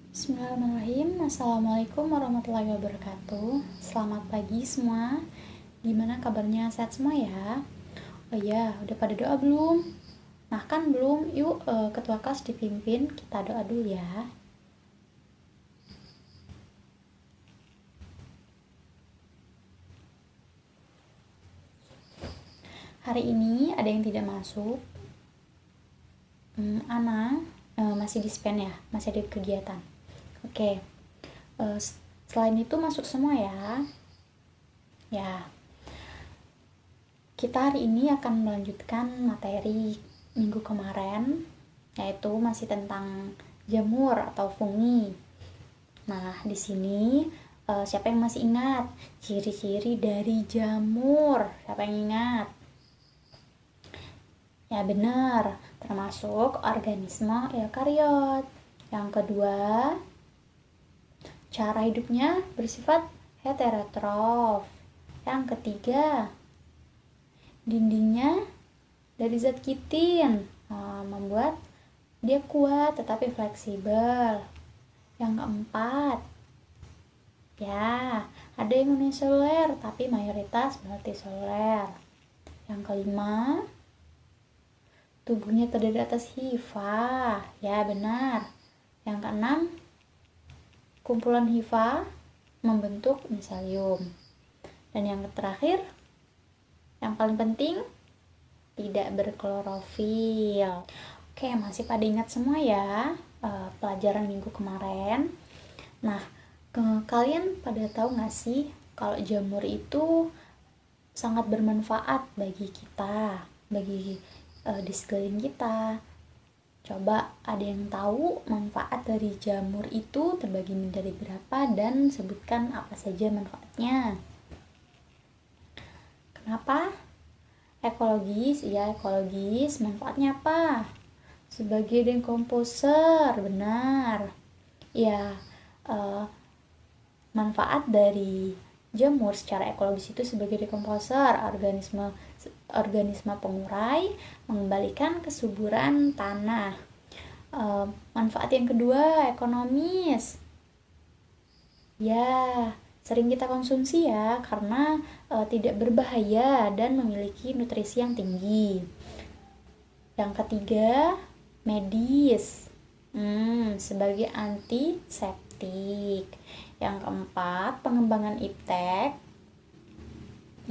Bismillahirrahmanirrahim. Assalamualaikum warahmatullahi wabarakatuh. Selamat pagi semua. Gimana kabarnya? Sehat semua ya? Oh iya, udah pada doa belum? Makan belum? Yuk, ketua kelas dipimpin. Kita doa dulu ya. Hari ini ada yang tidak masuk. Ana masih dispen ya, masih ada kegiatan. Oke. Selain itu masuk semua ya. Ya. Kita hari ini akan melanjutkan materi minggu kemarin, yaitu masih tentang jamur atau fungi. Nah, di sini siapa yang masih ingat ciri-ciri dari jamur? Siapa yang ingat? Ya benar, termasuk organisme eukariot. Yang kedua, cara hidupnya bersifat heterotrof. Yang ketiga, dindingnya dari zat kitin, membuat dia kuat tetapi fleksibel. Yang keempat, ya ada yang uniseluler tapi mayoritas multiseluler. Yang kelima, tubuhnya terdiri atas hifa. Ya benar. Yang keenam, kumpulan hifa membentuk miselium. Dan yang terakhir, yang paling penting, tidak berklorofil. Oke, masih pada ingat semua ya pelajaran minggu kemarin. Nah, kalian pada tahu gak sih kalau jamur itu sangat bermanfaat bagi kita, bagi di sekeliling kita. Coba ada yang tahu manfaat dari jamur itu terbagi menjadi berapa dan sebutkan apa saja manfaatnya. Kenapa? Ekologis, ya ekologis. Manfaatnya apa? Sebagai dekomposer, benar. Ya, manfaat dari jamur secara ekologis itu sebagai dekomposer, organisme pengurai, mengembalikan kesuburan tanah. Manfaat yang kedua, ekonomis. Ya, sering kita konsumsi ya karena tidak berbahaya dan memiliki nutrisi yang tinggi. Yang ketiga, medis, sebagai antiseptik. Yang keempat, pengembangan iptek.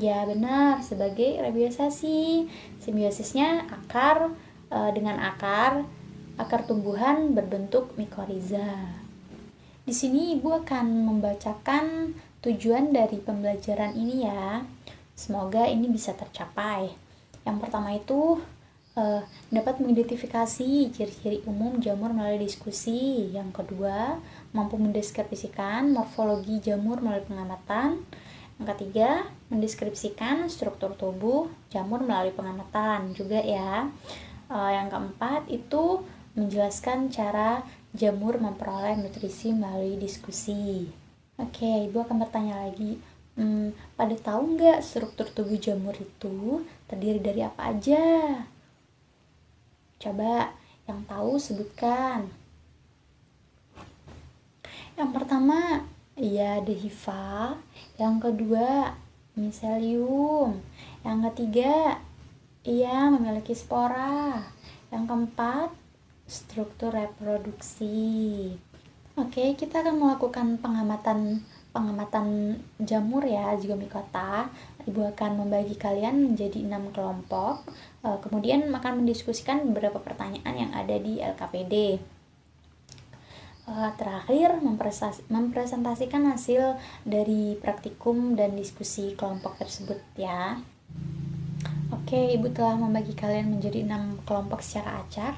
Ya benar, sebagai rebiosasi. Simbiosisnya akar dengan akar tumbuhan berbentuk mikoriza. Di sini Ibu akan membacakan tujuan dari pembelajaran ini ya. Semoga ini bisa tercapai. Yang pertama itu dapat mengidentifikasi ciri-ciri umum jamur melalui diskusi. Yang kedua, mampu mendeskripsikan morfologi jamur melalui pengamatan. Yang ketiga, mendeskripsikan struktur tubuh jamur melalui pengamatan juga ya. Yang keempat itu menjelaskan cara jamur memperoleh nutrisi melalui diskusi. Oke, Ibu akan bertanya lagi. Pada tahu nggak struktur tubuh jamur itu terdiri dari apa aja? Coba yang tahu sebutkan. Yang pertama, ya ada hifa. Yang kedua, miselium. Yang ketiga, ia memiliki spora. Yang keempat, struktur reproduksi. Oke, kita akan melakukan pengamatan jamur ya, zigomicota. Ibu akan membagi kalian menjadi 6 kelompok. Kemudian akan mendiskusikan beberapa pertanyaan yang ada di LKPD. Terakhir, mempresentasikan hasil dari praktikum dan diskusi kelompok tersebut ya. Oke, Ibu telah membagi kalian menjadi 6 kelompok secara acak.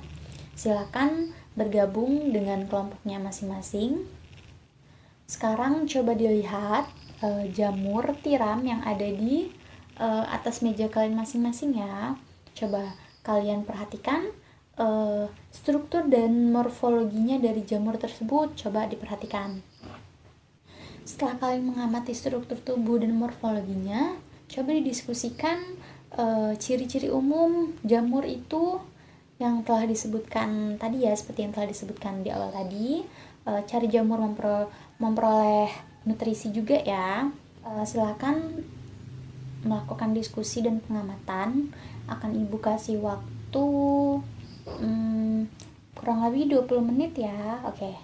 Silakan bergabung dengan kelompoknya masing-masing. Sekarang coba dilihat jamur tiram yang ada di atas meja kalian masing-masing ya. Coba kalian perhatikan struktur dan morfologinya dari jamur tersebut. Coba diperhatikan. Setelah kalian mengamati struktur tubuh dan morfologinya, coba didiskusikan ciri-ciri umum jamur itu yang telah disebutkan tadi ya, seperti yang telah disebutkan di awal tadi, cari jamur memperoleh nutrisi juga ya. Silakan melakukan diskusi dan pengamatan. Akan Ibu kasih waktu kurang lebih 20 menit ya. Oke,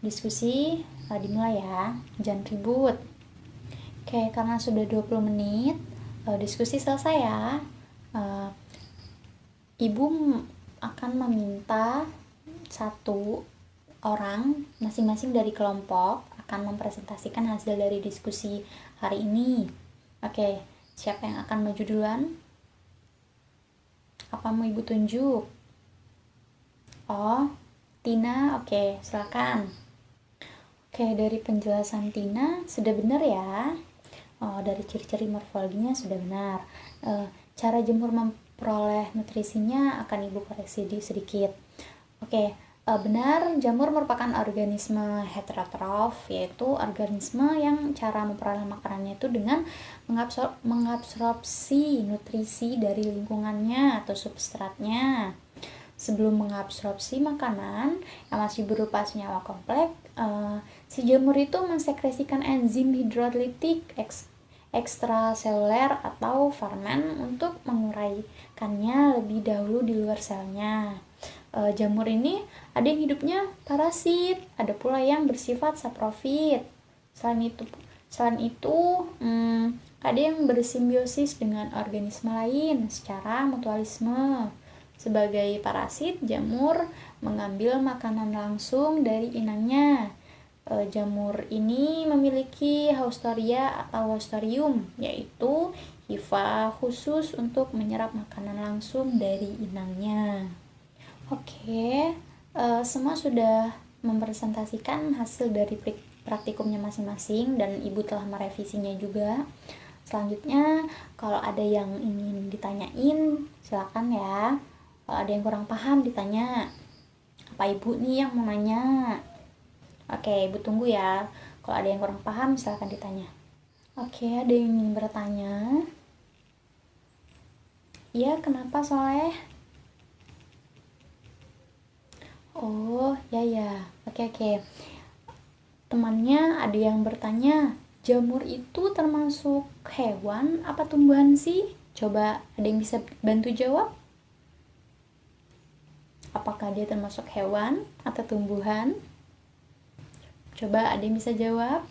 diskusi dimulai ya, jangan ribut. Oke, karena sudah 20 menit diskusi selesai ya. Ibu akan meminta satu orang masing-masing dari kelompok akan mempresentasikan hasil dari diskusi hari ini. Oke, siapa yang akan maju duluan? Apa mau Ibu tunjuk? Oh, Tina. Oke, silakan. Oke, dari penjelasan Tina sudah benar ya. Dari ciri-ciri morfologinya sudah benar. Cara jemur memperoleh nutrisinya akan Ibu koreksi sedikit. Oke, benar, jamur merupakan organisme heterotrof, yaitu organisme yang cara memperoleh makanannya itu dengan mengabsorpsi nutrisi dari lingkungannya atau substratnya. Sebelum mengabsorpsi makanan yang masih berupa senyawa kompleks, si jamur itu mensekresikan enzim hidrolitik ekstraseluler atau fermen untuk menguraikannya lebih dahulu di luar selnya. Jamur ini ada yang hidupnya parasit, ada pula yang bersifat saprofit. Selain itu ada yang bersimbiosis dengan organisme lain secara mutualisme. Sebagai parasit, jamur mengambil makanan langsung dari inangnya. Jamur ini memiliki haustoria atau haustorium, yaitu hifa khusus untuk menyerap makanan langsung dari inangnya. Oke, semua sudah mempresentasikan hasil dari praktikumnya masing-masing dan Ibu telah merevisinya juga. Selanjutnya, kalau ada yang ingin ditanyain, silakan ya. Kalau ada yang kurang paham ditanya. Apa Ibu nih yang mau nanya? Oke, Ibu tunggu ya. Kalau ada yang kurang paham, silakan ditanya. Oke, ada yang ingin bertanya? Iya, kenapa Soleh? Oh, ya. Oke. Temannya ada yang bertanya, jamur itu termasuk hewan apa tumbuhan sih? Coba ada yang bisa bantu jawab? Apakah dia termasuk hewan atau tumbuhan? Coba ada yang bisa jawab?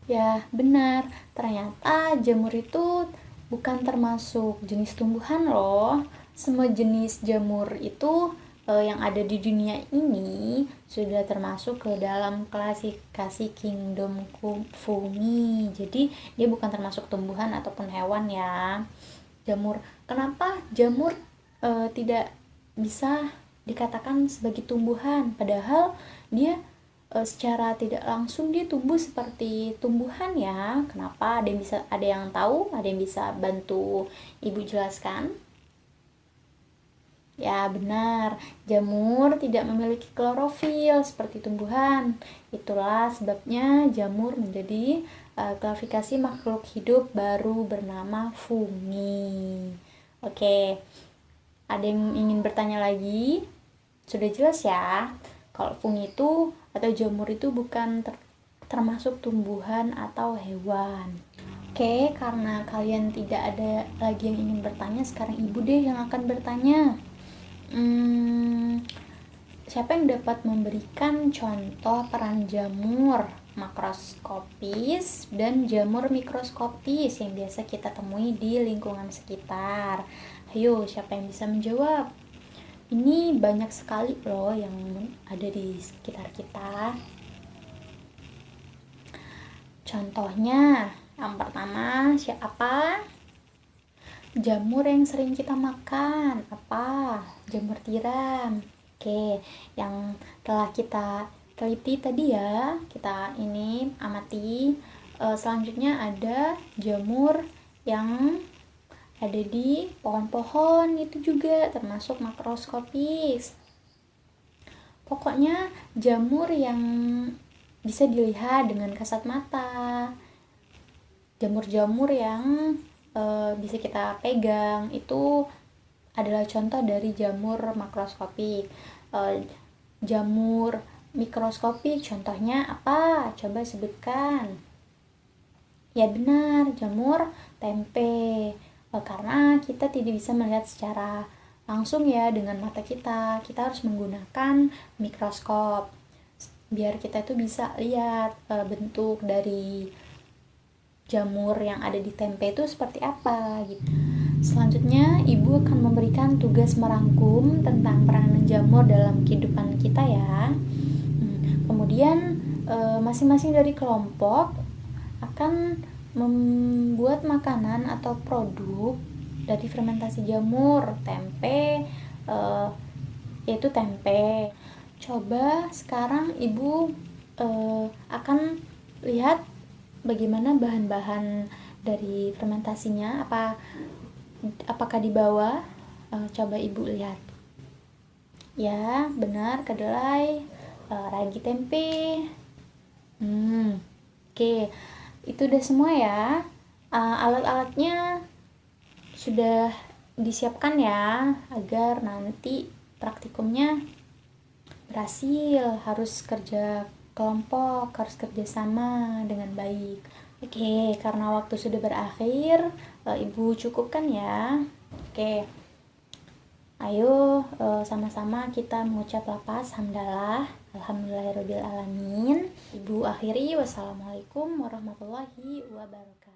Ya, benar. Ternyata jamur itu bukan termasuk jenis tumbuhan loh. Semua jenis jamur itu yang ada di dunia ini sudah termasuk ke dalam klasifikasi kingdom fungi. Jadi dia bukan termasuk tumbuhan ataupun hewan ya. Jamur. Kenapa jamur tidak bisa dikatakan sebagai tumbuhan? Padahal dia secara tidak langsung dia tumbuh seperti tumbuhan ya. Kenapa? Ada yang tahu? Ada yang bisa bantu Ibu jelaskan? Ya benar, jamur tidak memiliki klorofil seperti tumbuhan. Itulah sebabnya jamur menjadi klasifikasi makhluk hidup baru bernama fungi. Oke, ada yang ingin bertanya lagi? Sudah jelas ya, kalau fungi itu atau jamur itu bukan termasuk tumbuhan atau hewan. Oke, karena kalian tidak ada lagi yang ingin bertanya, sekarang Ibu deh yang akan bertanya. Siapa yang dapat memberikan contoh peran jamur makroskopis dan jamur mikroskopis yang biasa kita temui di lingkungan sekitar? Ayo, siapa yang bisa menjawab? Ini banyak sekali loh yang ada di sekitar kita. Contohnya, yang pertama siapa? Jamur yang sering kita makan, apa? Jamur tiram. Oke, yang telah kita teliti tadi ya, kita ini amati. Selanjutnya ada jamur yang ada di pohon-pohon, itu juga termasuk makroskopis. Pokoknya jamur yang bisa dilihat dengan kasat mata, jamur-jamur yang bisa kita pegang, itu adalah contoh dari jamur makroskopik. Jamur mikroskopik contohnya apa? Coba sebutkan. Ya benar, jamur tempe. Karena kita tidak bisa melihat secara langsung ya dengan mata kita harus menggunakan mikroskop biar kita itu bisa lihat bentuk dari jamur yang ada di tempe itu seperti apa gitu. Selanjutnya, Ibu akan memberikan tugas merangkum tentang peranan jamur dalam kehidupan kita ya. Kemudian masing-masing dari kelompok akan membuat makanan atau produk dari fermentasi jamur tempe, yaitu tempe. Coba sekarang Ibu akan lihat bagaimana bahan-bahan dari fermentasinya, apakah di bawah. Coba Ibu lihat. Ya, benar, kedelai, ragi tempe. Oke. Itu udah semua ya. Alat-alatnya sudah disiapkan ya agar nanti praktikumnya berhasil. Harus kerja kelompok, harus kerja sama dengan baik. Oke, karena waktu sudah berakhir, Ibu cukupkan ya. Oke. Ayo sama-sama kita mengucap lafaz hamdalah. Alhamdulillahirabbil alamin. Ibu akhiri, wassalamualaikum warahmatullahi wabarakatuh.